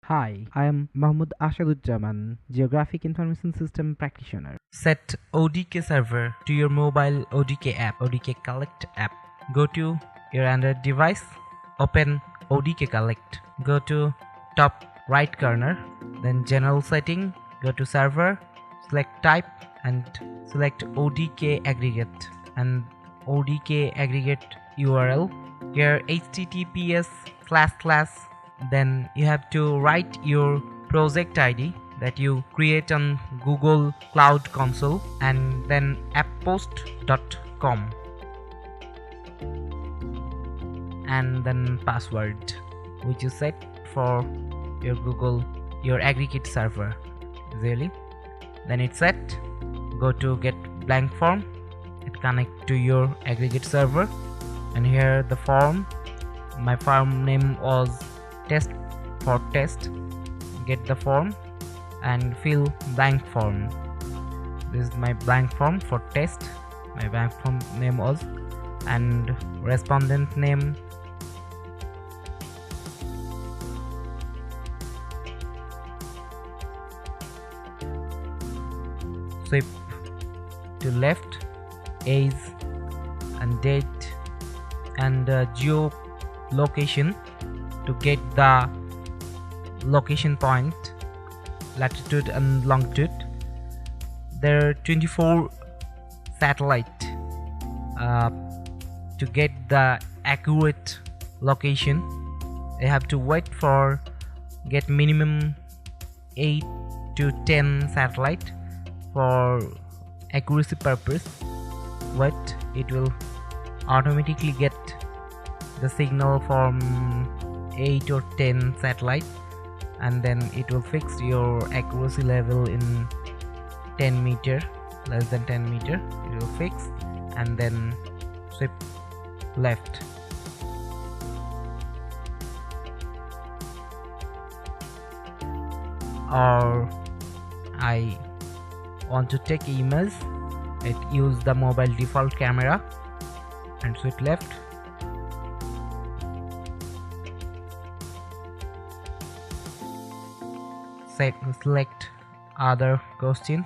Hi, I am Mahmoud Ashaduzzaman, Geographic Information System Practitioner. Set ODK server to your mobile ODK app, ODK Collect app. Go to your Android device, open ODK Collect. Go to top right corner, then General Setting, go to Server, select Type and select ODK Aggregate and ODK Aggregate URL. Here HTTPS / then you have to write your project ID that you create on Google Cloud Console and then apppost.com and then password which you set for your aggregate server. Really, then it's set. Go to get blank form, it connect to your aggregate server, and here the form, my form name was test for test. Get the form and fill blank form. This is my blank form for test. My blank form name was, and respondent name, sweep to left, age and date and geo location to get the location point, latitude and longitude. There are 24 satellite to get the accurate location. You have to wait for get minimum 8 to 10 satellite for accuracy purpose. Wait, it will automatically get the signal from 8 or 10 satellite, and then it will fix your accuracy level in 10 meter, less than 10 meter it will fix, and then sweep left. Or I want to take image, it use the mobile default camera and sweep left. Select other questions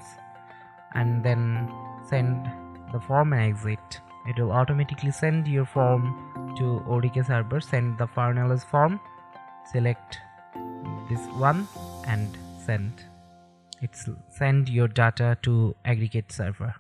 and then send the form and exit. It will automatically send your form to ODK server. Send the finalized form, select this one and send. It's send your data to aggregate server.